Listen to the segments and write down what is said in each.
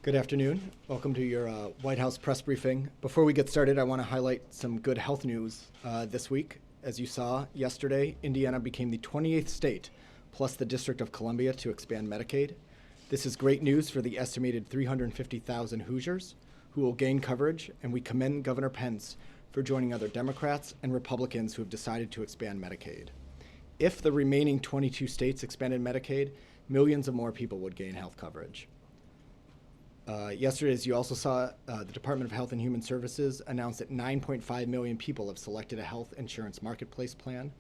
Good afternoon. Welcome to your White House press briefing. Before we get started, I want to highlight some good health news this week. As you saw yesterday, Indiana became the 28th state, plus the District of Columbia, to expand Medicaid. This is great news for the estimated 350,000 Hoosiers who will gain coverage, and we commend Governor Pence for joining other Democrats and Republicans who have decided to expand Medicaid. If the remaining 22 states expanded Medicaid, millions of more people would gain health coverage. Yesterday, as you also saw, the Department of Health and Human Services announced that 9.5 million people have selected a health insurance marketplace plan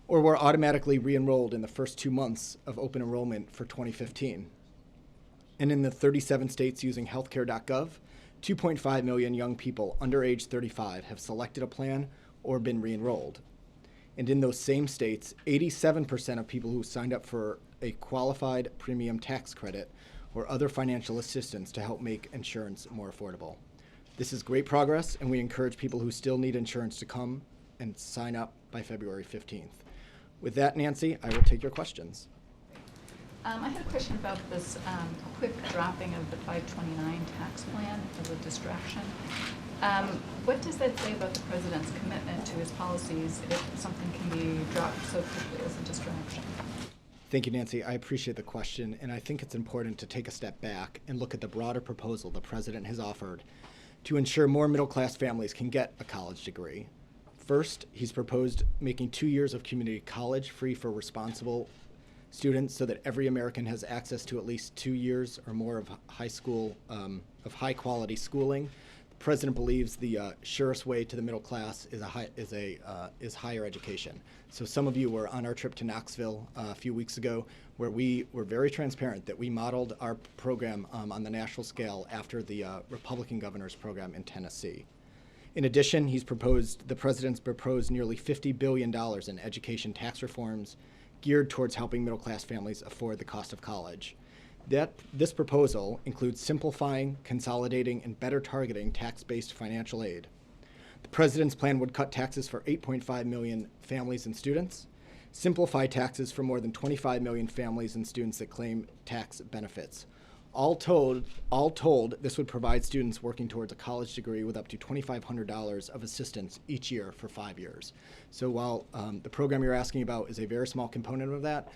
or were automatically re-enrolled in the first 2 months of open enrollment for 2015. And in the 37 states using healthcare.gov, 2.5 million young people under age 35 have selected a plan or been re-enrolled. And in those same states, 87% of people who signed up for a qualified premium tax credit or other financial assistance to help make insurance more affordable. This is great progress, and we encourage people who still need insurance to come and sign up by February 15th. With that, Nancy, I will take your questions. I had a question about this quick dropping of the 529 tax plan as a distraction. What does that say about the president's commitment to his policies if something can be dropped so quickly as a distraction? Thank you, Nancy. I appreciate the question, and I think it's important to take a step back and look at the broader proposal the president has offered to ensure more middle-class families can get a college degree. First, he's proposed making 2 years of community college free for responsible students so that every American has access to at least 2 years or more of high-quality schooling. The president believes the surest way to the middle class is higher education. So some of you were on our trip to Knoxville a few weeks ago, where we were very transparent that we modeled our program on the national scale after the Republican governor's program in Tennessee. In addition, the president's proposed nearly $50 billion in education tax reforms geared towards helping middle-class families afford the cost of college. This proposal includes simplifying, consolidating, and better targeting tax-based financial aid. The president's plan would cut taxes for 8.5 million families and students, simplify taxes for more than 25 million families and students that claim tax benefits. All told, this would provide students working towards a college degree with up to $2,500 of assistance each year for 5 years. So while the program you're asking about is a very small component of that,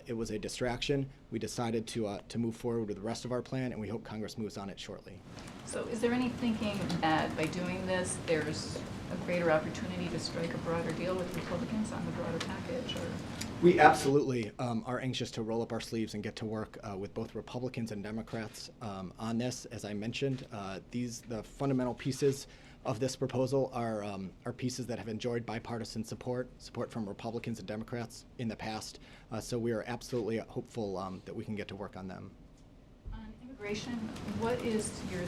it was a distraction. We decided to move forward with the rest of our plan, and we hope Congress moves on it shortly. So is there any thinking that by doing this, there's a greater opportunity to strike a broader deal with Republicans on the broader package? Or? We absolutely are anxious to roll up our sleeves and get to work with both Republicans and Democrats on this. As I mentioned, the fundamental pieces of this proposal are pieces that have enjoyed bipartisan support from Republicans and Democrats in the past. So we are absolutely hopeful that we can get to work on them. On immigration, what is your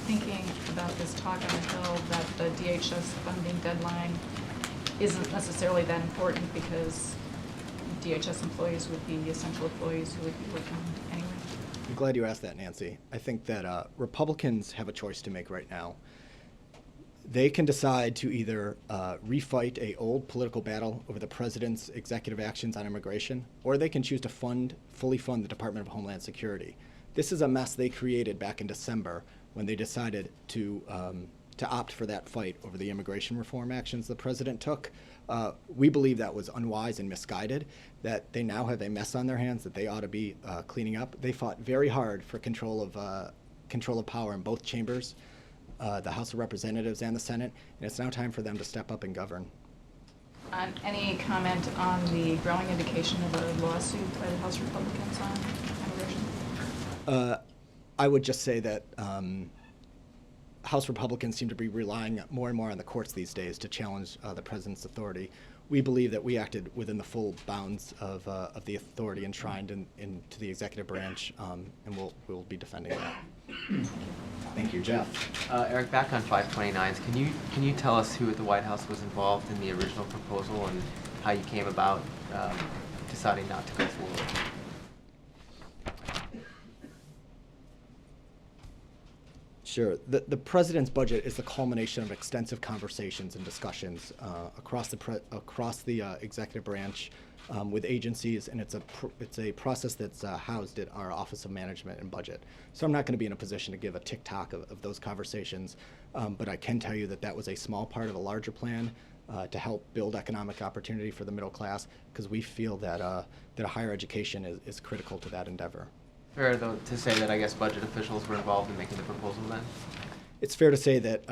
thinking about this talk on the Hill that the DHS funding deadline isn't necessarily that important because DHS employees would be essential employees who would be working anyway? I'm glad you asked that, Nancy. I think that Republicans have a choice to make right now. They can decide to either refight an old political battle over the president's executive actions on immigration, or they can choose to fully fund the Department of Homeland Security. This is a mess they created back in December when they decided to opt for that fight over the immigration reform actions the president took. We believe that was unwise and misguided, that they now have a mess on their hands that they ought to be cleaning up. They fought very hard for control of power in both chambers, the House of Representatives and the Senate, and it's now time for them to step up and govern. Any comment on the growing indication of a lawsuit by the House Republicans on immigration? I would just say that House Republicans seem to be relying more and more on the courts these days to challenge the president's authority. We believe that we acted within the full bounds of the authority enshrined into the executive branch, and we'll be defending that. Thank you, Jeff. Eric, back on 529s, can you tell us who at the White House was involved in the original proposal and how you came about deciding not to go forward? Sure. The president's budget is the culmination of extensive conversations and discussions across the executive branch with agencies, and it's a process that's housed at our Office of Management and Budget. So I'm not going to be in a position to give a tick-tock of those conversations, but I can tell you that that was a small part of a larger plan to help build economic opportunity for the middle class, because we feel that that higher education is critical to that endeavor. Fair, though, to say that I guess budget officials were involved in making the proposal then? It's fair to say that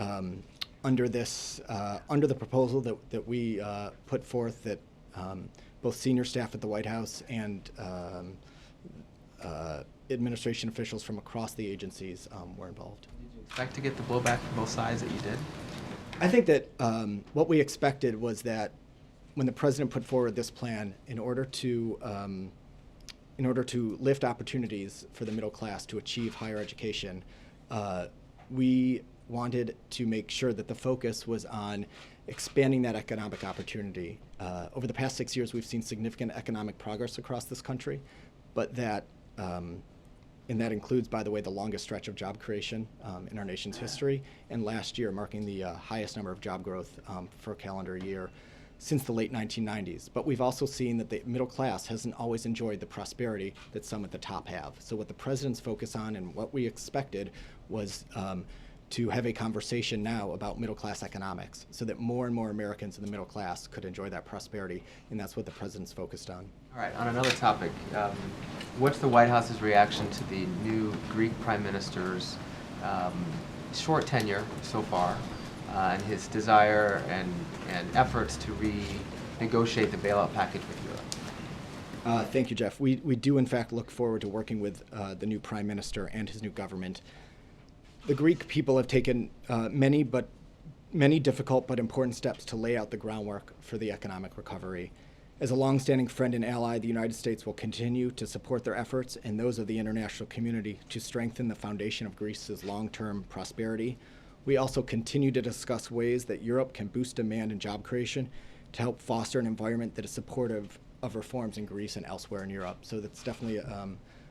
under the proposal that we put forth, that both senior staff at the White House and administration officials from across the agencies were involved. Did you expect to get the blowback from both sides that you did? I think that what we expected was that when the president put forward this plan, in order to lift opportunities for the middle class to achieve higher education, we wanted to make sure that the focus was on expanding that economic opportunity. Over the past 6 years, we've seen significant economic progress across this country, but that includes, by the way, the longest stretch of job creation in our nation's history, and last year marking the highest number of job growth for a calendar year since the late 1990s. But we've also seen that the middle class hasn't always enjoyed the prosperity that some at the top have. So what the president's focus on and what we expected was to have a conversation now about middle class economics, so that more and more Americans in the middle class could enjoy that prosperity, and that's what the president's focused on. All right, on another topic, what's the White House's reaction to the new Greek Prime Minister's short tenure so far, and his desire and efforts to renegotiate the bailout package with Europe? Thank you, Jeff. We do, in fact, look forward to working with the new Prime Minister and his new government. The Greek people have taken many difficult but important steps to lay out the groundwork for the economic recovery. As a longstanding friend and ally, the United States will continue to support their efforts and those of the international community to strengthen the foundation of Greece's long-term prosperity. We also continue to discuss ways that Europe can boost demand and job creation to help foster an environment that is supportive of reforms in Greece and elsewhere in Europe. So that's definitely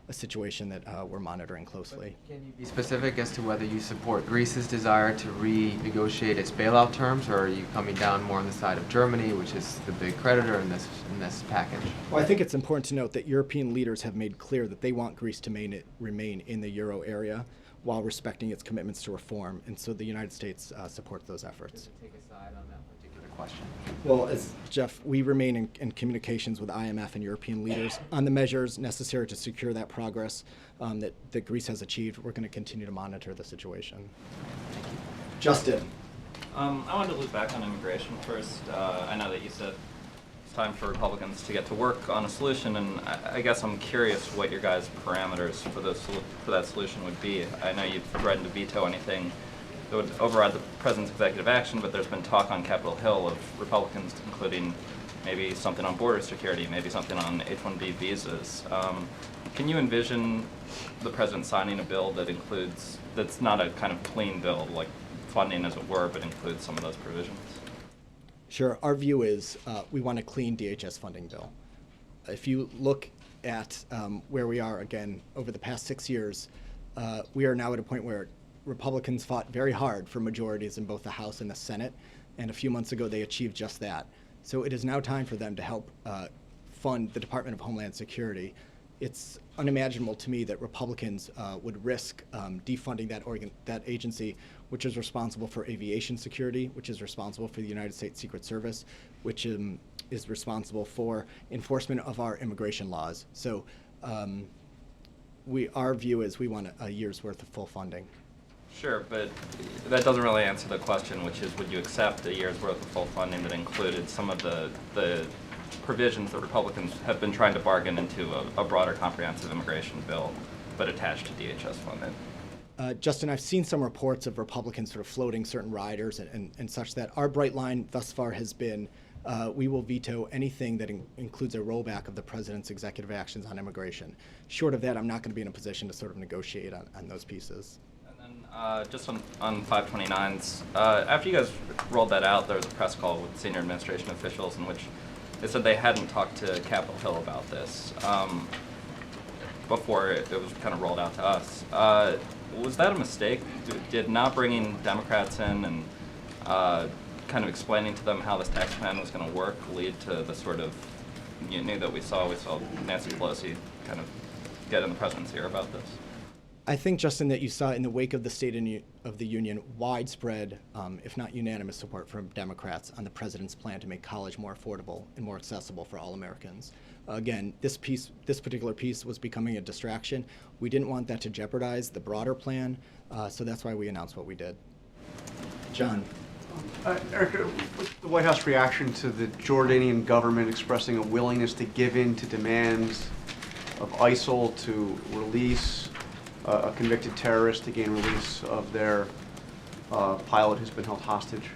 a situation that we're monitoring closely. But can you be specific as to whether you support Greece's desire to renegotiate its bailout terms, or are you coming down more on the side of Germany, which is the big creditor in this package? Well, I think it's important to note that European leaders have made clear that they want Greece to remain in the euro area while respecting its commitments to reform, and so the United States supports those efforts. Does it take a side on that particular question? Well, Jeff, we remain in communications with IMF and European leaders on the measures necessary to secure that progress that Greece has achieved. We're going to continue to monitor the situation. Justin. I wanted to loop back on immigration first. I know that you said it's time for Republicans to get to work on a solution, and I guess I'm curious what your guys' parameters for that solution would be. I know you've threatened to veto anything that would override the president's executive action, but there's been talk on Capitol Hill of Republicans, including maybe something on border security, maybe something on H-1B visas. Can you envision the president signing a bill that's not a kind of clean bill, like funding as it were, but includes some of those provisions? Sure. Our view is we want a clean DHS funding bill. If you look at where we are, again, over the past 6 years, we are now at a point where Republicans fought very hard for majorities in both the House and the Senate, and a few months ago they achieved just that. So it is now time for them to help fund the Department of Homeland Security. It's unimaginable to me that Republicans would risk defunding that agency, which is responsible for aviation security, which is responsible for the United States Secret Service, which is responsible for enforcement of our immigration laws. So our view is we want a year's worth of full funding. Sure, but that doesn't really answer the question, which is, would you accept a year's worth of full funding that included some of the provisions that Republicans have been trying to bargain into a broader comprehensive immigration bill, but attached to DHS funding? Justin, I've seen some reports of Republicans sort of floating certain riders and such that our bright line thus far has been we will veto anything that includes a rollback of the president's executive actions on immigration. Short of that, I'm not going to be in a position to sort of negotiate on those pieces. Just on 529s, after you guys rolled that out, there was a press call with senior administration officials in which they said they hadn't talked to Capitol Hill about this before it was kind of rolled out to us. Was that a mistake? Did not bringing Democrats in and kind of explaining to them how this tax plan was going to work lead to the sort of mutiny that we saw Nancy Pelosi kind of get in the president's ear about this? I think, Justin, that you saw in the wake of the State of the Union widespread, if not unanimous, support from Democrats on the president's plan to make college more affordable and more accessible for all Americans. Again, this particular piece was becoming a distraction. We didn't want that to jeopardize the broader plan, so that's why we announced what we did. John. Eric, what's the White House reaction to the Jordanian government expressing a willingness to give in to demands of ISIL to release a convicted terrorist, to gain release of their pilot who's been held hostage?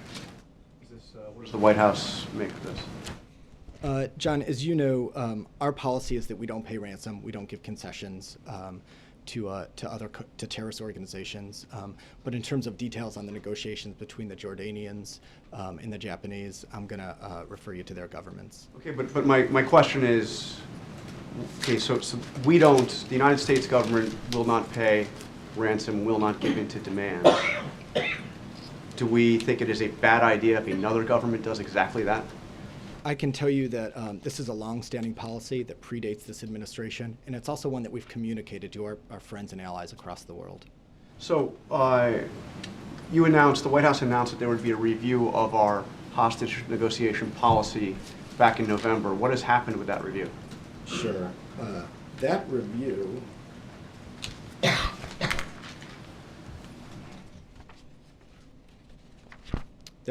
What does the White House make of this? John, as you know, our policy is that we don't pay ransom, we don't give concessions to terrorist organizations. But in terms of details on the negotiations between the Jordanians and the Japanese, I'm going to refer you to their governments. Okay, but my question is, okay, so we don't, the United States government will not pay ransom, will not give in to demand. Do we think it is a bad idea if another government does exactly that? I can tell you that this is a long-standing policy that predates this administration, and it's also one that we've communicated to our friends and allies across the world. So you announced, the White House announced that there would be a review of our hostage negotiation policy back in November. What has happened with that review? Sure. That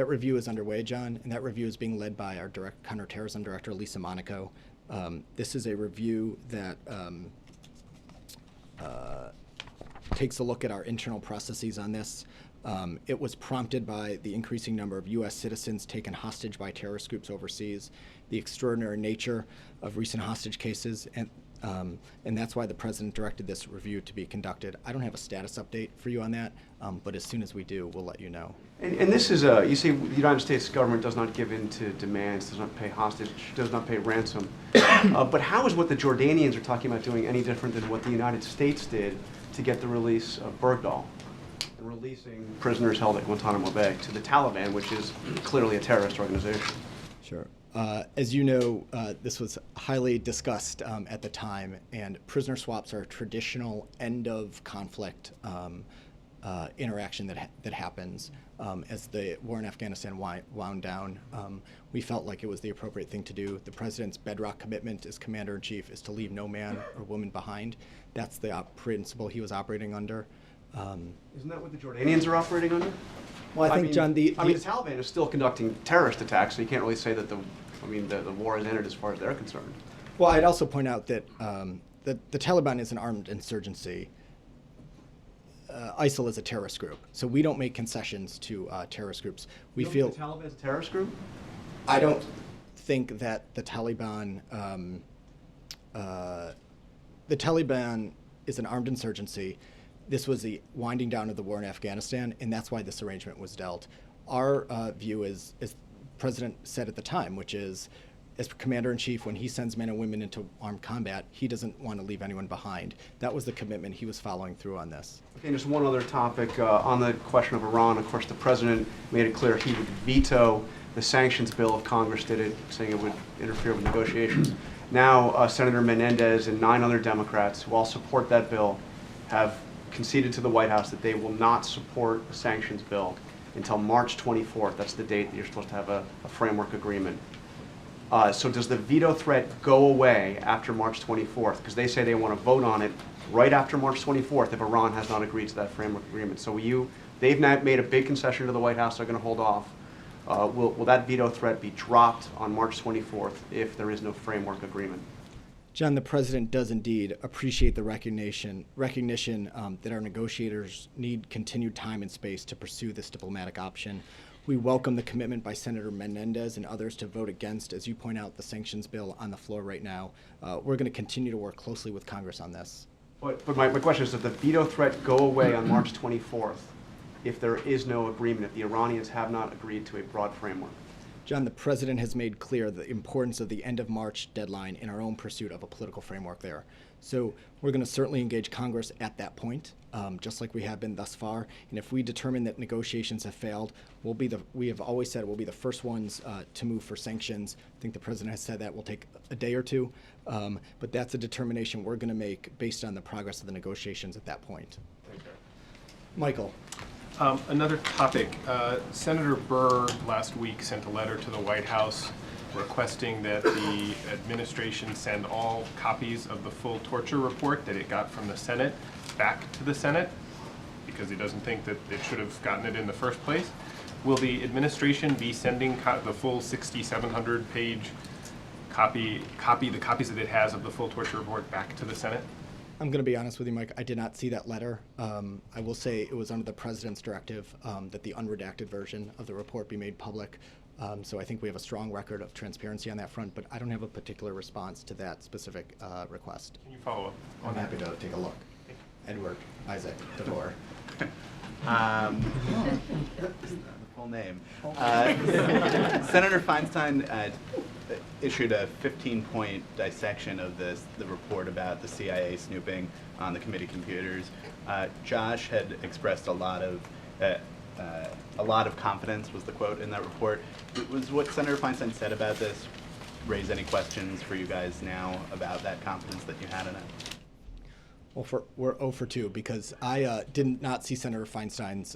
review is underway, John, and that review is being led by our counterterrorism director, Lisa Monaco. This is a review that takes a look at our internal processes on this. It was prompted by the increasing number of U.S. citizens taken hostage by terrorist groups overseas, the extraordinary nature of recent hostage cases, and that's why the president directed this review to be conducted. I don't have a status update for you on that, but as soon as we do, we'll let you know. And this is a, you say the United States government does not give in to demands, does not pay hostage, does not pay ransom. But how is what the Jordanians are talking about doing any different than what the United States did to get the release of Bergdahl and releasing prisoners held at Guantanamo Bay to the Taliban, which is clearly a terrorist organization? Sure. As you know, this was highly discussed at the time, and prisoner swaps are a traditional end-of-conflict interaction that happens. As the war in Afghanistan wound down, we felt like it was the appropriate thing to do. The president's bedrock commitment as commander-in-chief is to leave no man or woman behind. That's the principle he was operating under. Isn't that what the Jordanians are operating under? Well, I think, John, the Taliban is still conducting terrorist attacks, so you can't really say that the war has ended as far as they're concerned. Well, I'd also point out that the Taliban is an armed insurgency. ISIL is a terrorist group, so we don't make concessions to terrorist groups. We feel the Taliban is a terrorist group? I don't think that the Taliban is an armed insurgency. This was the winding down of the war in Afghanistan, and that's why this arrangement was dealt. Our view is, as the President said at the time, which is, as Commander-in-Chief, when he sends men and women into armed combat, he doesn't want to leave anyone behind. That was the commitment he was following through on this. Okay, just one other topic on the question of Iran. Of course, the President made it clear he would veto the sanctions bill if Congress did it, saying it would interfere with negotiations. Now, Senator Menendez and 9 other Democrats who all support that bill have conceded to the White House that they will not support the sanctions bill until March 24th. That's the date that you're supposed to have a framework agreement. So does the veto threat go away after March 24th? Because they say they want to vote on it right after March 24th if Iran has not agreed to that framework agreement. So they've not made a big concession to the White House. They're going to hold off. Will that veto threat be dropped on March 24th if there is no framework agreement? John, the President does indeed appreciate the recognition that our negotiators need continued time and space to pursue this diplomatic option. We welcome the commitment by Senator Menendez and others to vote against, as you point out, the sanctions bill on the floor right now. We're going to continue to work closely with Congress on this. But my question is, does the veto threat go away on March 24th if there is no agreement, if the Iranians have not agreed to a broad framework? John, the president has made clear the importance of the end of March deadline in our own pursuit of a political framework there. So we're going to certainly engage Congress at that point, just like we have been thus far. And if we determine that negotiations have failed, we have always said we'll be the first ones to move for sanctions. I think the president has said that will take a day or two, but that's a determination we're going to make based on the progress of the negotiations at that point. Michael. Another topic. Senator Burr last week sent a letter to the White House requesting that the administration send all copies of the full torture report that it got from the Senate back to the Senate because he doesn't think that it should have gotten it in the first place. Will the administration be sending the full 6,700 page the copies that it has of the full torture report back to the Senate? I'm going to be honest with you, Mike. I did not see that letter. I will say it was under the president's directive that the unredacted version of the report be made public. So I think we have a strong record of transparency on that front, but I don't have a particular response to that specific request. Can you follow up? I'm happy to take a look. Edward Isaac DeVore. The full name. Senator Feinstein issued a 15-point dissection of the report about the CIA snooping on the committee computers. Josh had expressed a lot of confidence, was the quote in that report. Was what Senator Feinstein said about this raise any questions for you guys now about that confidence that you had in it? Well, we're 0 for 2 because I did not see Senator Feinstein's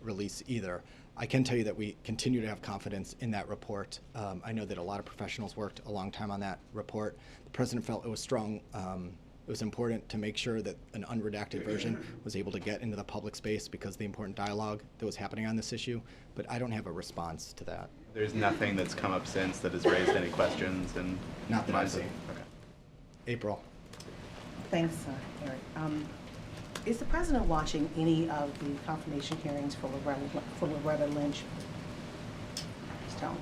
release either. I can tell you that we continue to have confidence in that report. I know that a lot of professionals worked a long time on that report. The president felt it was strong. It was important to make sure that an unredacted version was able to get into the public space because of the important dialogue that was happening on this issue, but I don't have a response to that. There's nothing that's come up since that has raised any questions? And Not that I see. Okay. April. Thanks, Eric. Is the president watching any of the confirmation hearings for Loretta Lynch? Just tell me.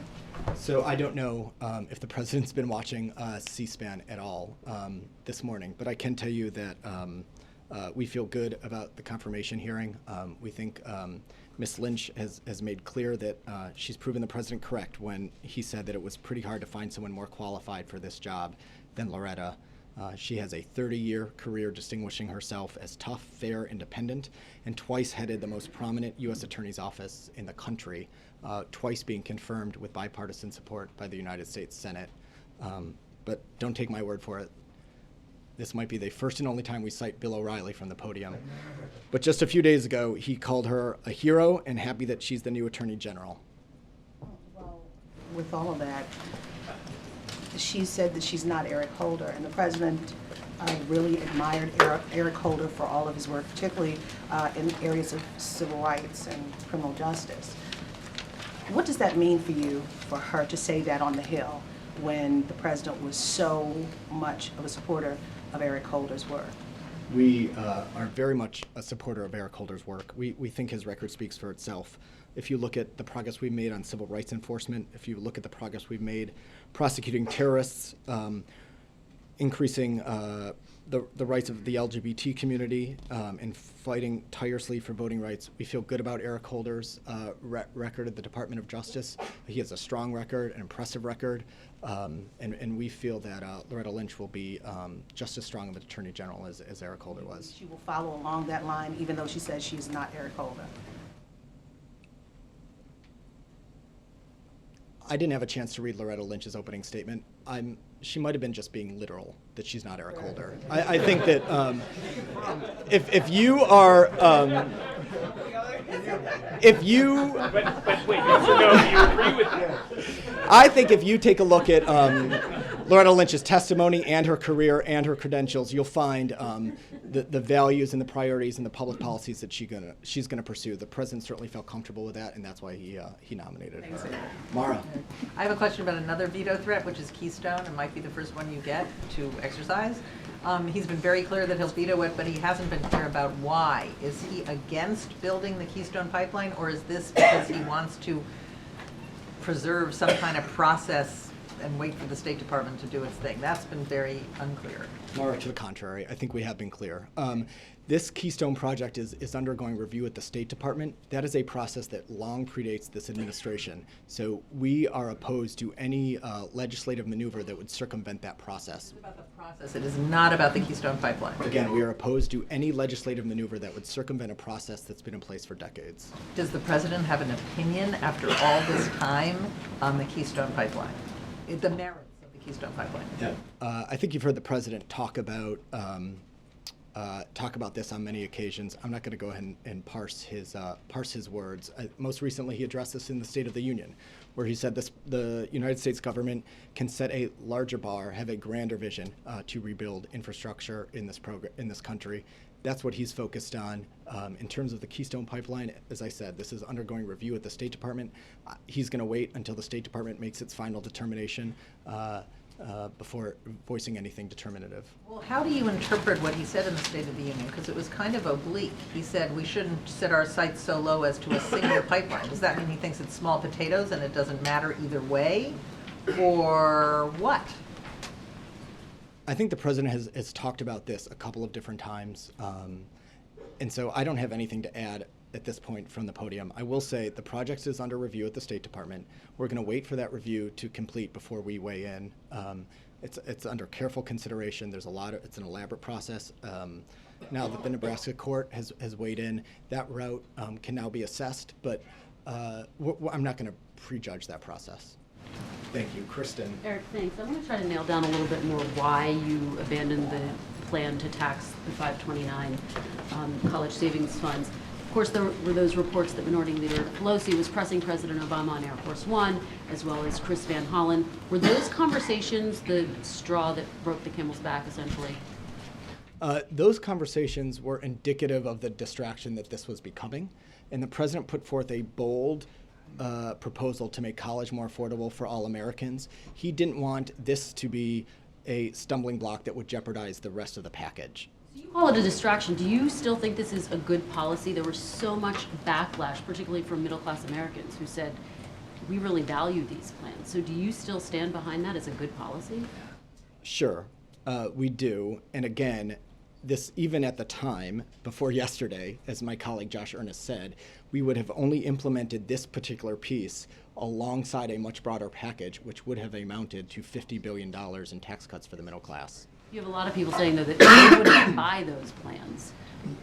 So I don't know if the president's been watching C-SPAN at all this morning, but I can tell you that we feel good about the confirmation hearing. We think Ms. Lynch has made clear that she's proven the president correct when he said that it was pretty hard to find someone more qualified for this job than Loretta. She has a 30-year career distinguishing herself as tough, fair, independent, and twice headed the most prominent U.S. Attorney's office in the country, twice being confirmed with bipartisan support by the United States Senate. But don't take my word for it. This might be the first and only time we cite Bill O'Reilly from the podium. But just a few days ago, he called her a hero and happy that she's the new Attorney General. Well, with all of that, she said that she's not Eric Holder, and the president really admired Eric Holder for all of his work, particularly in areas of civil rights and criminal justice. What does that mean for you, for her to say that on the Hill, when the president was so much of a supporter of Eric Holder's work? We are very much a supporter of Eric Holder's work. We think his record speaks for itself. If you look at the progress we've made on civil rights enforcement, if you look at the progress we've made prosecuting terrorists, increasing the rights of the LGBT community, and fighting tirelessly for voting rights, we feel good about Eric Holder's record at the Department of Justice. He has a strong record, an impressive record, and we feel that Loretta Lynch will be just as strong of an Attorney General as Eric Holder was. She will follow along that line, even though she says she is not Eric Holder. I didn't have a chance to read Loretta Lynch's opening statement. She might have been just being literal, that she's not Eric Holder. I think that if you are, if you... But wait, no, you agree with that? I think if you take a look at Loretta Lynch's testimony and her career and her credentials, you'll find the values and the priorities and the public policies that she's gonna pursue. The president certainly felt comfortable with that, and that's why he nominated her. Thanks. Mara. I have a question about another veto threat, which is Keystone. It might be the first one you get to exercise. He's been very clear that he'll veto it, but he hasn't been clear about why. Is he against building the Keystone pipeline, or is this because he wants to preserve some kind of process and wait for the State Department to do its thing. That's been very unclear. More to the contrary, I think we have been clear. This Keystone project is undergoing review at the State Department. That is a process that long predates this administration. So we are opposed to any legislative maneuver that would circumvent that process. It's about the process. It is not about the Keystone Pipeline. Again, we are opposed to any legislative maneuver that would circumvent a process that's been in place for decades. Does the president have an opinion after all this time on the Keystone Pipeline? The merits of the Keystone Pipeline? Yeah. I think you've heard the president talk about this on many occasions. I'm not going to go ahead and parse his words. Most recently, he addressed this in the State of the Union, where he said the United States government can set a larger bar, have a grander vision to rebuild infrastructure in this country. That's what he's focused on. In terms of the Keystone Pipeline, as I said, this is undergoing review at the State Department. He's going to wait until the State Department makes its final determination before voicing anything determinative. Well, how do you interpret what he said in the State of the Union? Because it was kind of oblique. He said we shouldn't set our sights so low as to a single pipeline. Does that mean he thinks it's small potatoes and it doesn't matter either way? Or what? I think the president has talked about this a couple of different times, and so I don't have anything to add at this point from the podium. I will say the project is under review at the State Department. We're going to wait for that review to complete before we weigh in. It's under careful consideration. It's an elaborate process. Now that the Nebraska court has weighed in, that route can now be assessed, but I'm not going to prejudge that process. Thank you. Kristen. Eric, thanks. I want to try to nail down a little bit more why you abandoned the plan to tax the 529 college savings funds. Of course, there were those reports that Minority Leader Pelosi was pressing President Obama on Air Force One, as well as Chris Van Hollen. Were those conversations the straw that broke the camel's back, essentially? Those conversations were indicative of the distraction that this was becoming, and the president put forth a bold proposal to make college more affordable for all Americans. He didn't want this to be a stumbling block that would jeopardize the rest of the package. So you call it a distraction. Do you still think this is a good policy? There was so much backlash, particularly from middle-class Americans, who said, we really value these plans. So do you still stand behind that as a good policy? Sure, we do. And again, this, even at the time, before yesterday, as my colleague Josh Ernest said, we would have only implemented this particular piece alongside a much broader package, which would have amounted to $50 billion in tax cuts for the middle class. You have a lot of people saying, though, that they wouldn't buy those plans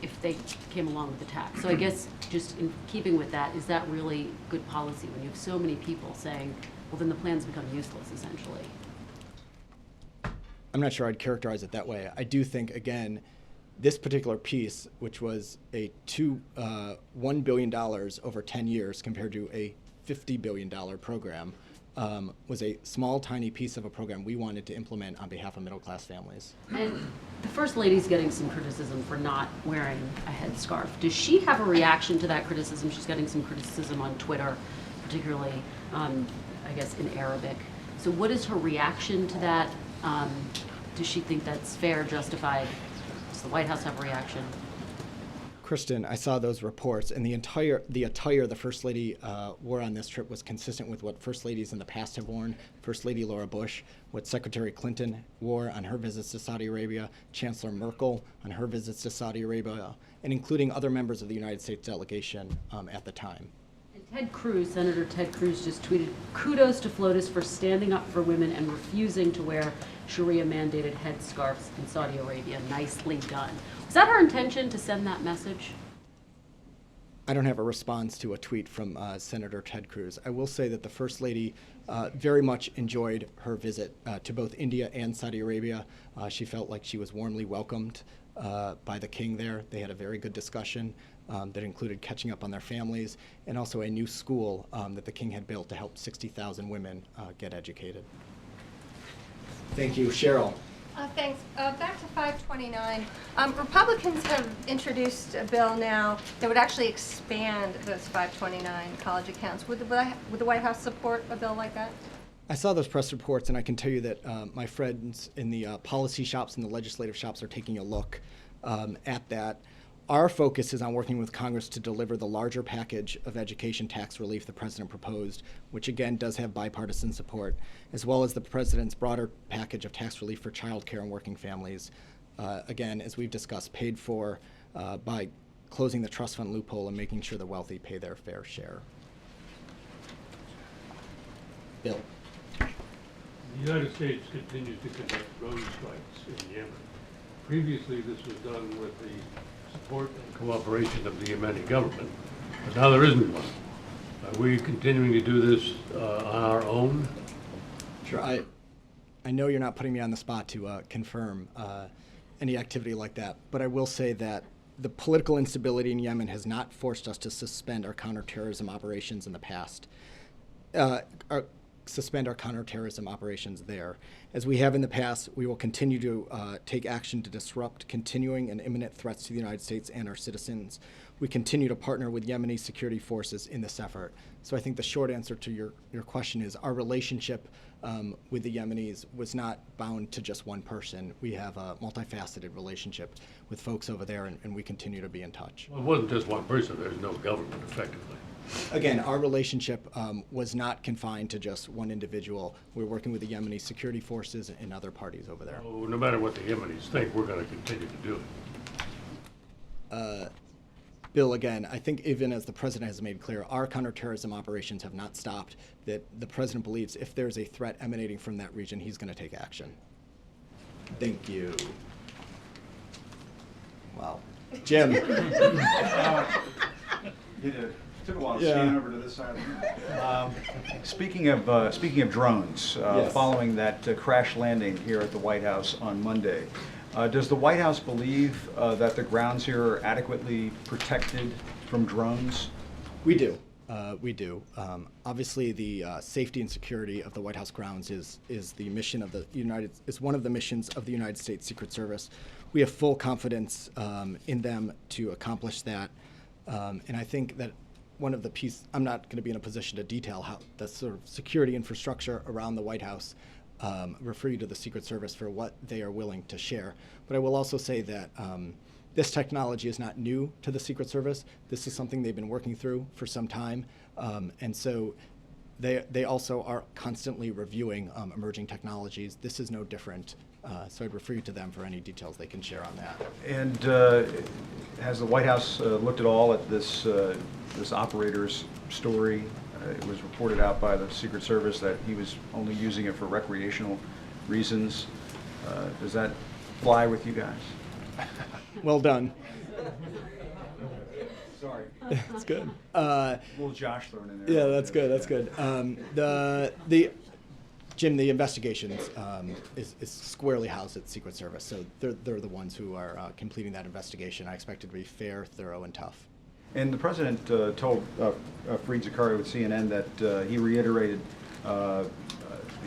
if they came along with the tax. So I guess just in keeping with that, is that really good policy when you have so many people saying, well, then the plans become useless, essentially? I'm not sure I'd characterize it that way. I do think, again, this particular piece, which was a $1 billion over 10 years compared to a $50 billion program, was a small, tiny piece of a program we wanted to implement on behalf of middle-class families. And the First Lady's getting some criticism for not wearing a headscarf. Does she have a reaction to that criticism? She's getting some criticism on Twitter, particularly, I guess, in Arabic. So what is her reaction to that? Does she think that's fair, justified? Does the White House have a reaction? Kristen, I saw those reports, and the attire the First Lady wore on this trip was consistent with what First Ladies in the past have worn. First Lady Laura Bush, what Secretary Clinton wore on her visits to Saudi Arabia, Chancellor Merkel on her visits to Saudi Arabia, and including other members of the United States delegation at the time. Ted Cruz, Senator Ted Cruz, just tweeted, kudos to FLOTUS for standing up for women and refusing to wear Sharia-mandated headscarves in Saudi Arabia. Nicely done. Was that her intention to send that message? I don't have a response to a tweet from Senator Ted Cruz. I will say that the First Lady very much enjoyed her visit to both India and Saudi Arabia. She felt like she was warmly welcomed by the king there. They had a very good discussion that included catching up on their families and also a new school that the king had built to help 60,000 women get educated. Thank you. Cheryl. Thanks. Back to 529. Republicans have introduced a bill now that would actually expand those 529 college accounts. Would the White House support a bill like that? I saw those press reports, and I can tell you that my friends in the policy shops and the legislative shops are taking a look at that. Our focus is on working with Congress to deliver the larger package of education tax relief the president proposed, which again does have bipartisan support, as well as the president's broader package of tax relief for childcare and working families. Again, as we've discussed, paid for by closing the trust fund loophole and making sure the wealthy pay their fair share. Bill. The United States continues to conduct drone strikes in Yemen. Previously, this was done with the support and cooperation of the Yemeni government, but now there isn't one. Are we continuing to do this on our own? Sure. I know you're not putting me on the spot to confirm any activity like that, but I will say that the political instability in Yemen has not forced us to suspend our counterterrorism operations in the past. Suspend our counterterrorism operations there. As we have in the past, we will continue to take action to disrupt continuing and imminent threats to the United States and our citizens. We continue to partner with Yemeni security forces in this effort. So I think the short answer to your question is our relationship with the Yemenis was not bound to just one person. We have a multifaceted relationship with folks over there, and we continue to be in touch. Well, it wasn't just one person. There's no government, effectively. Again, our relationship was not confined to just one individual. We're working with the Yemeni security forces and other parties over there. So no matter what the Yemenis think, we're going to continue to do it. Bill, again, I think even as the president has made clear, our counterterrorism operations have not stopped, that the president believes if there's a threat emanating from that region, he's going to take action. Thank you. Wow. Jim. Took a while to Yeah. scan over to this side. Speaking of drones, Yes. following that crash landing here at the White House on Monday, does the White House believe that the grounds here are adequately protected from drones? We do. We do. Obviously, the safety and security of the White House grounds is the mission of the is one of the missions of the United States Secret Service. We have full confidence in them to accomplish that, and I think that one of the pieces, I'm not going to be in a position to detail how the sort of security infrastructure around the White House. Refer you to the Secret Service for what they are willing to share. But I will also say that this technology is not new to the Secret Service. This is something they've been working through for some time. And so they also are constantly reviewing emerging technologies. This is no different. So I'd refer you to them for any details they can share on that. And has the White House looked at all at this operator's story? It was reported out by the Secret Service that he was only using it for recreational reasons. Does that fly with you guys? Well done. Sorry. That's good. A little Josh thrown in there. Yeah, that's good. That's good. Jim, the investigations is squarely housed at Secret Service, so they're the ones who are completing that investigation. I expect it to be fair, thorough, and tough. And the president told Fareed Zakaria with CNN that he reiterated the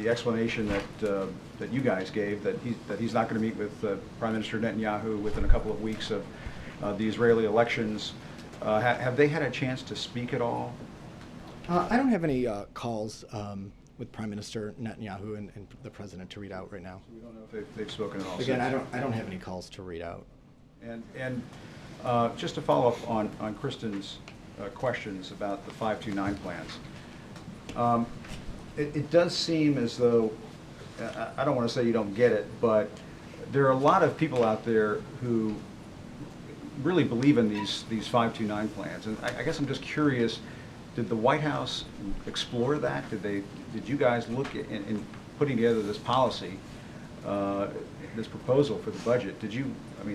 explanation that you guys gave, that he's not going to meet with Prime Minister Netanyahu within a couple of weeks of the Israeli elections. Have they had a chance to speak at all? I don't have any calls with Prime Minister Netanyahu and the president to read out right now. So we don't know if they've spoken at all. Again, I don't have any calls to read out. And just to follow up on Kristen's questions about the 529 plans, it does seem as though, I don't want to say you don't get it, but there are a lot of people out there who really believe in these 529 plans. And I guess I'm just curious, did the White House explore that? Did you guys look at, in putting together this policy, this proposal for the budget, did you,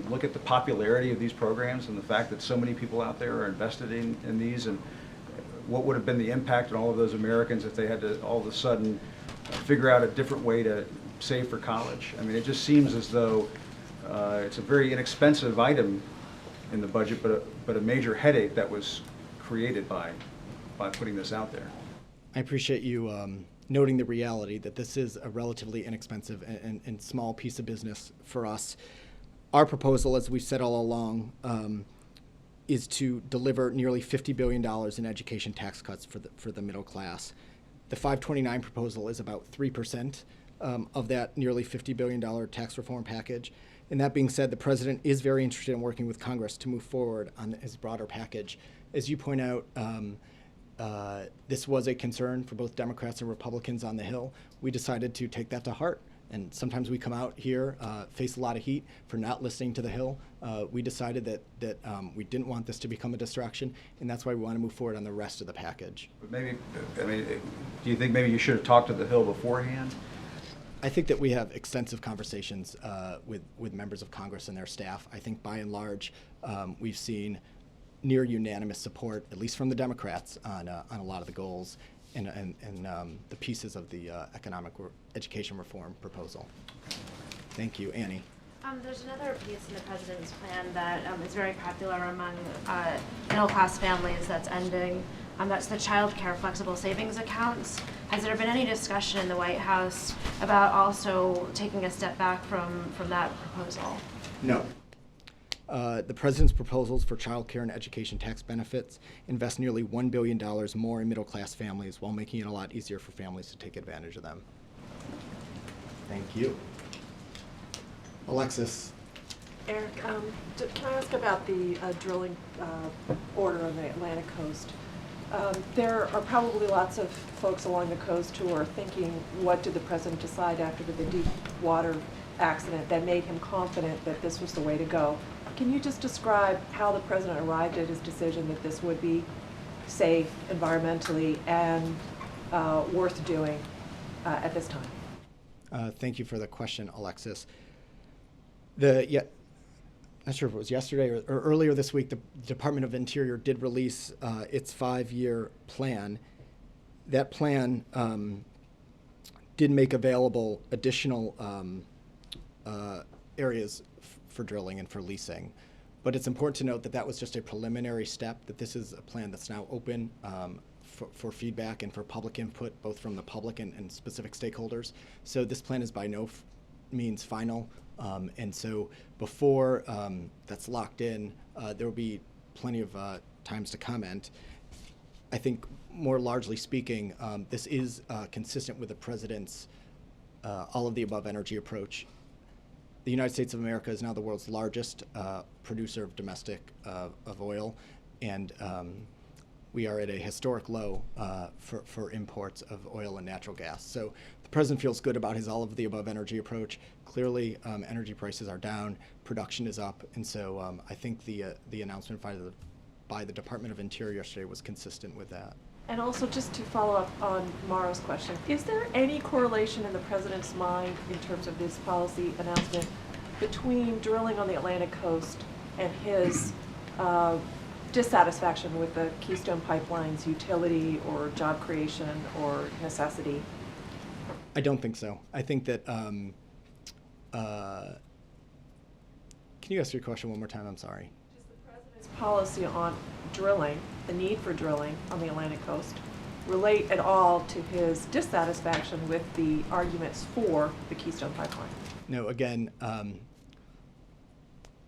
look at the popularity of these programs and the fact that so many people out there are invested in these, and what would have been the impact on all of those Americans if they had to all of a sudden figure out a different way to save for college? It just seems as though it's a very inexpensive item in the budget, but a major headache that was created by putting this out there. I appreciate you noting the reality that this is a relatively inexpensive and small piece of business for us. Our proposal, as we've said all along, is to deliver nearly $50 billion in education tax cuts for the middle class. The 529 proposal is about 3% of that nearly $50 billion tax reform package. And that being said, the president is very interested in working with Congress to move forward on his broader package. As you point out, this was a concern for both Democrats and Republicans on the Hill. We decided to take that to heart. And sometimes we come out here, face a lot of heat for not listening to the Hill. We decided that we didn't want this to become a distraction, and that's why we want to move forward on the rest of the package. But maybe, I mean, do you think maybe you should have talked to the Hill beforehand? I think that we have extensive conversations with members of Congress and their staff. I think by and large, we've seen near unanimous support, at least from the Democrats, on a lot of the goals and the pieces of the economic education reform proposal. Thank you. Annie. There's another piece in the president's plan that is very popular among middle-class families that's ending. That's the child care flexible savings accounts. Has there been any discussion in the White House about also taking a step back from that proposal? No. The president's proposals for child care and education tax benefits invest nearly $1 billion more in middle-class families while making it a lot easier for families to take advantage of them. Thank you. Alexis. Eric, can I ask about the drilling order on the Atlantic coast? There are probably lots of folks along the coast who are thinking, what did the president decide after the deep water accident that made him confident that this was the way to go? Can you just describe how the president arrived at his decision that this would be safe environmentally and worth doing at this time? Thank you for the question, Alexis. Not sure if it was yesterday or earlier this week, the Department of Interior did release its 5-year plan. That plan did make available additional areas for drilling and for leasing. But it's important to note that that was just a preliminary step, that this is a plan that's now open for feedback and for public input, both from the public and specific stakeholders. So this plan is by no means final. And so before that's locked in, there will be plenty of times to comment. I think more largely speaking, this is consistent with the president's all of the above energy approach. The United States of America is now the world's largest producer of domestic of oil, and we are at a historic low for imports of oil and natural gas. So the president feels good about his all of the above energy approach. Clearly, energy prices are down, production is up, and so I think the announcement by the Department of Interior yesterday was consistent with that. And also, just to follow up on Mara's question, is there any correlation in the president's mind in terms of this policy announcement between drilling on the Atlantic coast and his dissatisfaction with the Keystone Pipeline's utility or job creation or necessity? I don't think so. I think that, can you ask your question one more time? I'm sorry. Does the president's policy on drilling, the need for drilling on the Atlantic coast, relate at all to his dissatisfaction with the arguments for the Keystone Pipeline? No, again,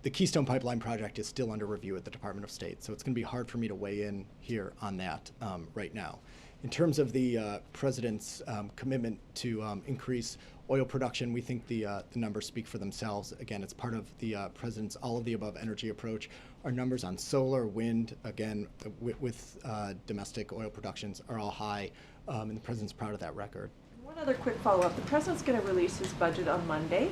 the Keystone Pipeline project is still under review at the Department of State, so it's going to be hard for me to weigh in here on that right now. In terms of the president's commitment to increase oil production, we think the numbers speak for themselves. Again, it's part of the president's all of the above energy approach. Our numbers on solar, wind, again, with domestic oil productions are all high, and the president's proud of that record. One other quick follow-up. The president's going to release his budget on Monday,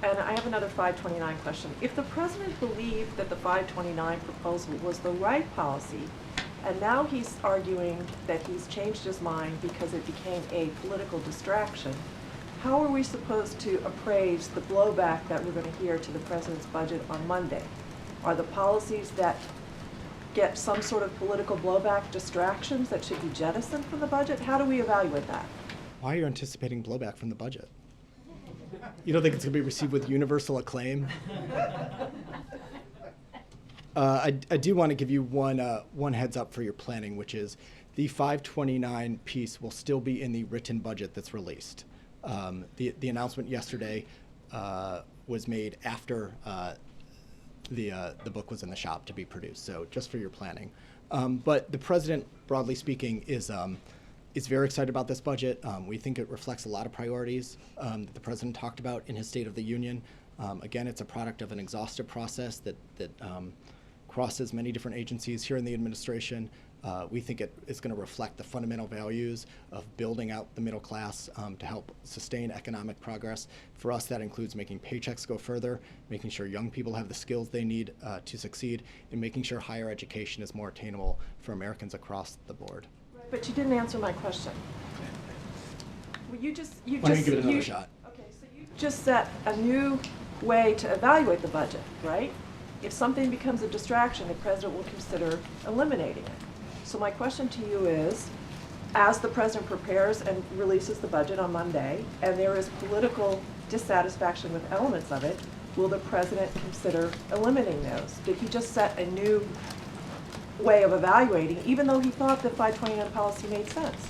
and I have another 529 question. If the president believed that the 529 proposal was the right policy, and now he's arguing that he's changed his mind because it became a political distraction, how are we supposed to appraise the blowback that we're going to hear to the president's budget on Monday? Are the policies that get some sort of political blowback distractions that should be jettisoned from the budget? How do we evaluate that? Why are you anticipating blowback from the budget? You don't think it's going to be received with universal acclaim? I do want to give you one heads up for your planning, which is the 529 piece will still be in the written budget that's released. The announcement yesterday was made after the book was in the shop to be produced, so just for your planning. But the president, broadly speaking, is very excited about this budget. We think it reflects a lot of priorities that the president talked about in his State of the Union. Again, it's a product of an exhaustive process that crosses many different agencies here in the administration. We think it is going to reflect the fundamental values of building out the middle class to help sustain economic progress. For us, that includes making paychecks go further, making sure young people have the skills they need to succeed, and making sure higher education is more attainable for Americans across the board. But you didn't answer my question. Well, Why don't you give it another shot? Okay, so you just set a new way to evaluate the budget, right? If something becomes a distraction, the president will consider eliminating it. So my question to you is, as the president prepares and releases the budget on Monday, and there is political dissatisfaction with elements of it, will the president consider eliminating those? Did he just set a new way of evaluating, even though he thought the 529 policy made sense?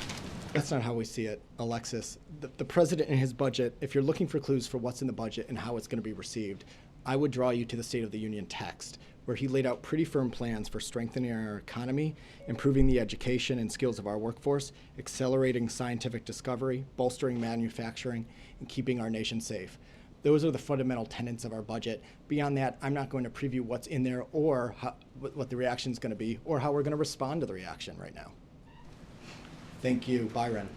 That's not how we see it, Alexis. The president in his budget, if you're looking for clues for what's in the budget and how it's going to be received, I would draw you to the State of the Union text, where he laid out pretty firm plans for strengthening our economy, improving the education and skills of our workforce, accelerating scientific discovery, bolstering manufacturing, and keeping our nation safe. Those are the fundamental tenets of our budget. Beyond that, I'm not going to preview what's in there or what the reaction is going to be or how we're going to respond to the reaction right now. Thank you. Byron.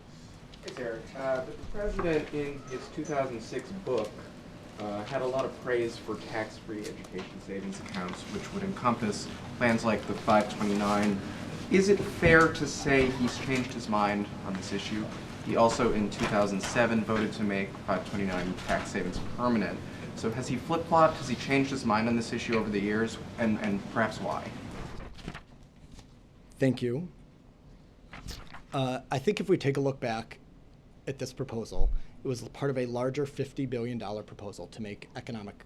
Hey, Eric. The president, in his 2006 book, had a lot of praise for tax-free education savings accounts, which would encompass plans like the 529. Is it fair to say he's changed his mind on this issue? He also, in 2007, voted to make 529 tax savings permanent. So has he flip-flopped? Has he changed his mind on this issue over the years? And perhaps why? Thank you. I think if we take a look back at this proposal, it was part of a larger $50 billion proposal to make economic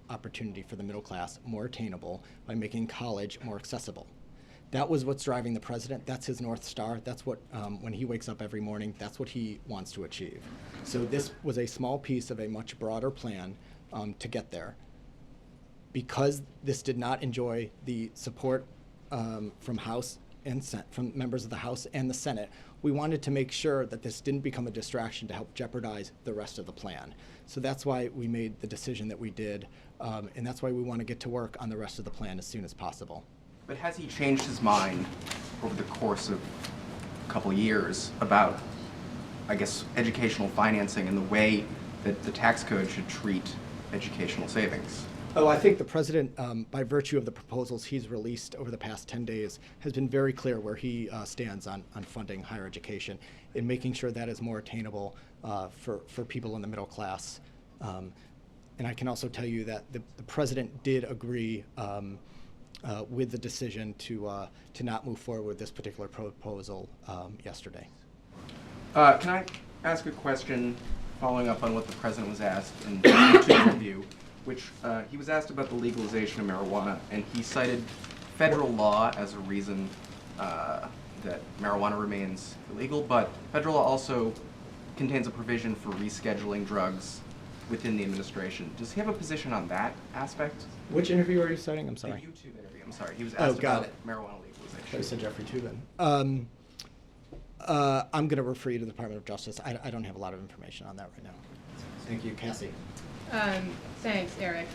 opportunity for the middle class more attainable by making college more accessible. That was what's driving the president. That's his North Star. That's what, when he wakes up every morning, that's what he wants to achieve. So this was a small piece of a much broader plan to get there. Because this did not enjoy the support from House and from members of the House and the Senate, we wanted to make sure that this didn't become a distraction to help jeopardize the rest of the plan. So that's why we made the decision that we did, and that's why we want to get to work on the rest of the plan as soon as possible. But has he changed his mind over the course of a couple of years about, I guess, educational financing and the way that the tax code should treat educational savings? Oh, I think the president, by virtue of the proposals he's released over the past 10 days, has been very clear where he stands on funding higher education and making sure that is more attainable for people in the middle class. And I can also tell you that the president did agree with the decision to not move forward with this particular proposal yesterday. Can I ask a question following up on what the president was asked in the YouTube review, which he was asked about the legalization of marijuana, and he cited federal law as a reason that marijuana remains illegal, but federal law also contains a provision for rescheduling drugs within the administration. Does he have a position on that aspect? Which interview are you citing? I'm sorry. The YouTube interview, I'm sorry. He was asked about marijuana legalization. I said Jeffrey Toobin. I'm going to refer you to the Department of Justice. I don't have a lot of information on that right now. Thank you. Cassie. Thanks, Eric.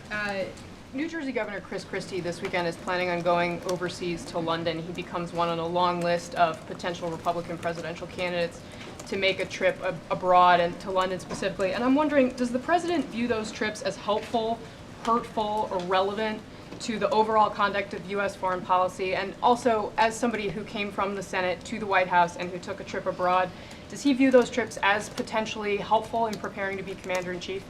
New Jersey Governor Chris Christie this weekend is planning on going overseas to London. He becomes one on a long list of potential Republican presidential candidates to make a trip abroad and to London specifically. And I'm wondering, does the president view those trips as helpful, hurtful, or relevant to the overall conduct of U.S. foreign policy? And also, as somebody who came from the Senate to the White House and who took a trip abroad, does he view those trips as potentially helpful in preparing to be commander-in-chief?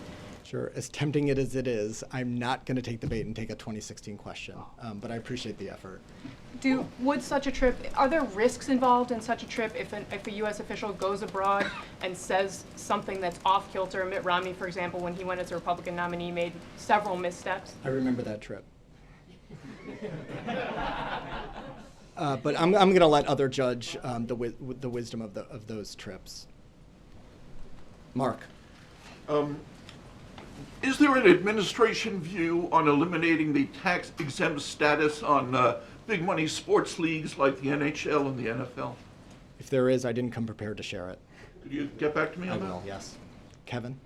Sure. As tempting as it is, I'm not going to take the bait and take a 2016 question, but I appreciate the effort. Would such a trip, are there risks involved in such a trip if a U.S. official goes abroad and says something that's off kilter? Mitt Romney, for example, when he went as a Republican nominee, made several missteps. I remember that trip. But I'm going to let other judge the wisdom of those trips. Mark. Is there an administration view on eliminating the tax-exempt status on big money sports leagues like the NHL and the NFL? If there is, I didn't come prepared to share it. Could you get back to me on that? I will, yes. Kevin?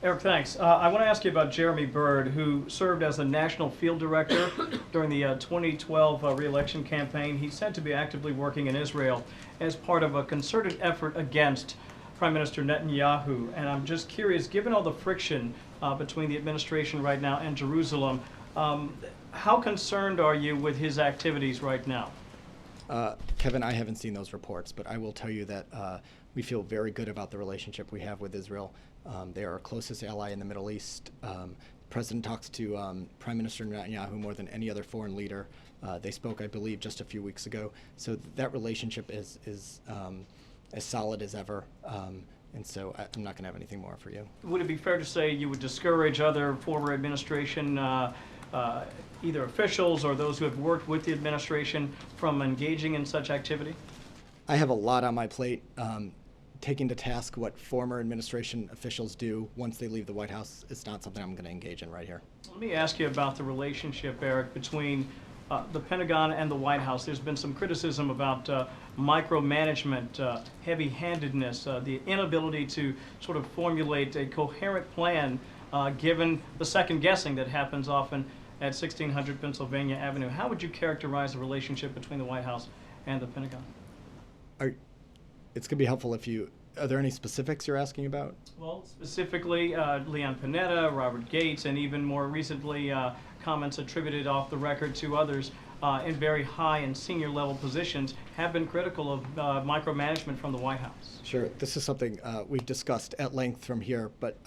Eric, thanks. I want to ask you about Jeremy Byrd, who served as the National Field Director during the 2012 re-election campaign. He's said to be actively working in Israel as part of a concerted effort against Prime Minister Netanyahu. And I'm just curious, given all the friction between the administration right now and Jerusalem, how concerned are you with his activities right now? Kevin, I haven't seen those reports, but I will tell you that we feel very good about the relationship we have with Israel. They are our closest ally in the Middle East. The President talks to Prime Minister Netanyahu more than any other foreign leader. They spoke, I believe, just a few weeks ago. So that relationship is as solid as ever. And so I'm not going to have anything more for you. Would it be fair to say you would discourage other former administration either officials or those who have worked with the administration from engaging in such activity? I have a lot on my plate. Taking to task what former administration officials do once they leave the White House is not something I'm going to engage in right here. Let me ask you about the relationship, Eric, between the Pentagon and the White House. There's been some criticism about micromanagement, heavy-handedness, the inability to sort of formulate a coherent plan given the second guessing that happens often at 1600 Pennsylvania Avenue. How would you characterize the relationship between the White House and the Pentagon? It's going to be helpful if you, are there any specifics you're asking about? Well, specifically, Leon Panetta, Robert Gates, and even more recently, comments attributed off the record to others in very high and senior level positions have been critical of micromanagement from the White House. Sure. This is something we've discussed at length from here, but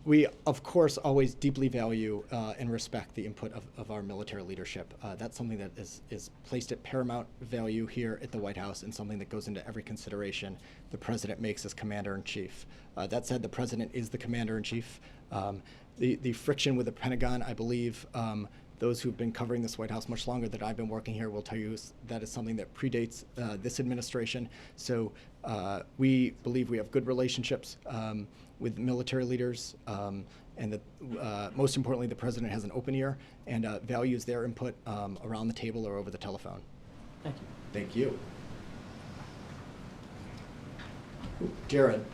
we, of course, always deeply value and respect the input of our military leadership. That's something that is placed at paramount value here at the White House and something that goes into every consideration the President makes as Commander-in-Chief. That said, the President is the Commander-in-Chief. The friction with the Pentagon, I believe, those who've been covering this White House much longer than I've been working here will tell you that is something that predates this administration. So we believe we have good relationships with military leaders, and that most importantly, the President has an open ear and values their input around the table or over the telephone. Thank you. Thank you. Jared.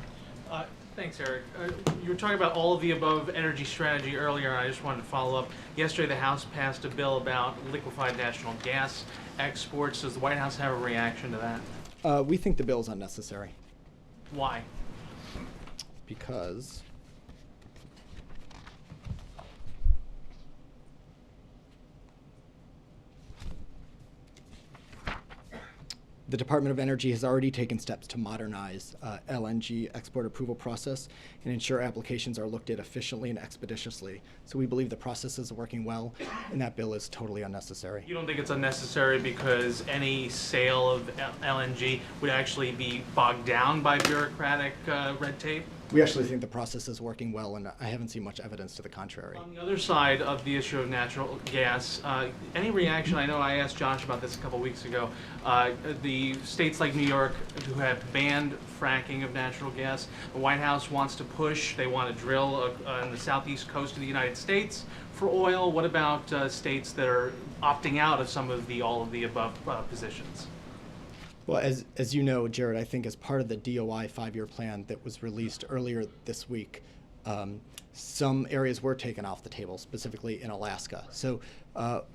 Thanks, Eric. You were talking about all of the above energy strategy earlier, and I just wanted to follow up. Yesterday, the House passed a bill about liquefied natural gas exports. Does the White House have a reaction to that? We think the bill is unnecessary. Why? Because the Department of Energy has already taken steps to modernize LNG export approval process and ensure applications are looked at efficiently and expeditiously. So we believe the process is working well, and that bill is totally unnecessary. You don't think it's unnecessary because any sale of LNG would actually be bogged down by bureaucratic red tape? We actually think the process is working well, and I haven't seen much evidence to the contrary. On the other side of the issue of natural gas, any reaction? I know I asked Josh about this a couple weeks ago. The states like New York who have banned fracking of natural gas, the White House wants to push. They want to drill on the southeast coast of the United States for oil. What about states that are opting out of some of the all of the above positions? Well, as you know, Jared, I think as part of the DOI 5-year plan that was released earlier this week, some areas were taken off the table, specifically in Alaska. So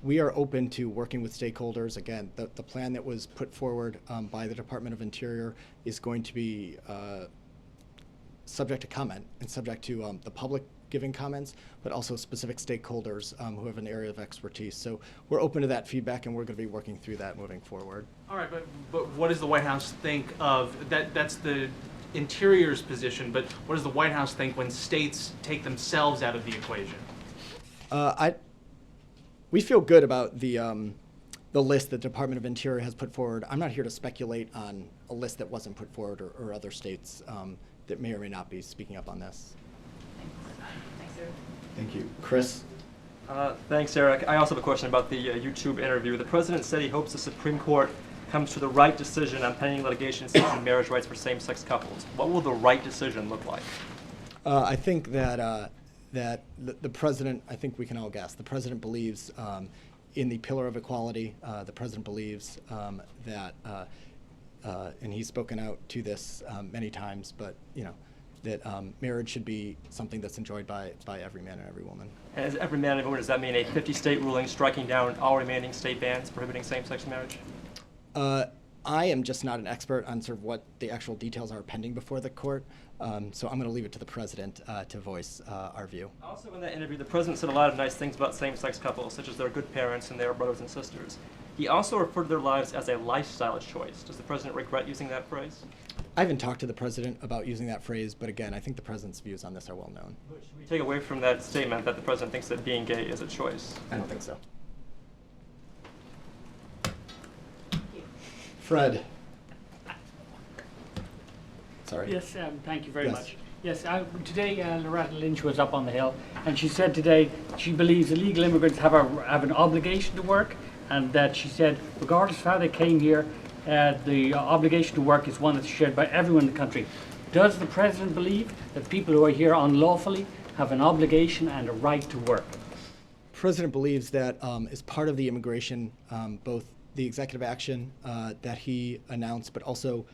we are open to working with stakeholders. Again, the plan that was put forward by the Department of Interior is going to be subject to comment and subject to the public giving comments, but also specific stakeholders who have an area of expertise. So we're open to that feedback, and we're going to be working through that moving forward. All right, but what does the White House think of that? That's the Interior's position, but what does the White House think when states take themselves out of the equation? We feel good about the list that the Department of Interior has put forward. I'm not here to speculate on a list that wasn't put forward or other states that may or may not be speaking up on this. Thank you. Chris? Thanks, Eric. I also have a question about the YouTube interview. The president said he hopes the Supreme Court comes to the right decision on pending litigation seeking marriage rights for same-sex couples. What will the right decision look like? I think that the president, I think we can all guess, the president believes in the pillar of equality. The president believes that, and he's spoken out to this many times, but marriage should be something that's enjoyed by every man and every woman. And as every man and woman, does that mean a 50-state ruling striking down all remaining state bans prohibiting same-sex marriage? I am just not an expert on sort of what the actual details are pending before the court, so I'm going to leave it to the president to voice our view. Also in that interview, the president said a lot of nice things about same-sex couples, such as they're good parents and they are brothers and sisters. He also referred to their lives as a lifestyle choice. Does the president regret using that phrase? I haven't talked to the president about using that phrase, but again, I think the president's views on this are well known. Should we take away from that statement that the president thinks that being gay is a choice? I don't think so. Fred. Sorry. Yes, thank you very Yes. much. Yes, today Loretta Lynch was up on the Hill, and she said today she believes illegal immigrants have an obligation to work, and that she said, regardless of how they came here, the obligation to work is one that's shared by everyone in the country. Does the president believe that people who are here unlawfully have an obligation and a right to work? The president believes that as part of the immigration, both the executive action that he announced, but also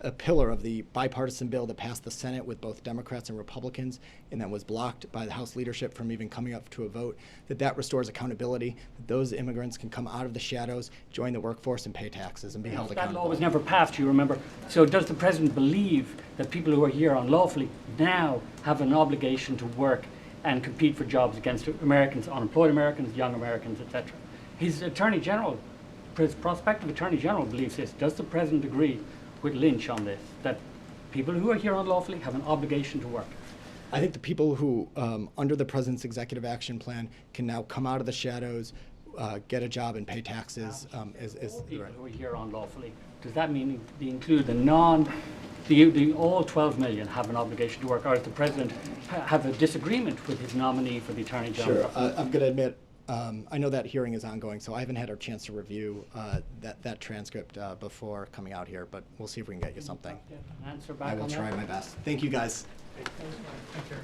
a pillar of the bipartisan bill that passed the Senate with both Democrats and Republicans and that was blocked by the House leadership from even coming up to a vote, that restores accountability, that those immigrants can come out of the shadows, join the workforce, and pay taxes and be held accountable. That law was never passed, you remember. So does the president believe that people who are here unlawfully now have an obligation to work and compete for jobs against Americans, unemployed Americans, young Americans, etc.? His attorney general, his prospective attorney general believes this. Does the president agree with Lynch on this, that people who are here unlawfully have an obligation to work? I think the people who, under the president's executive action plan, can now come out of the shadows, get a job, and pay taxes is people right. who are here unlawfully. Does that mean they include all 12 million have an obligation to work, or does the president have a disagreement with his nominee for the attorney general? Sure. I'm going to admit, I know that hearing is ongoing, so I haven't had a chance to review that transcript before coming out here, but we'll see if we can get you something. Answer back I will on try that? my best. Thank you, guys. Thank you.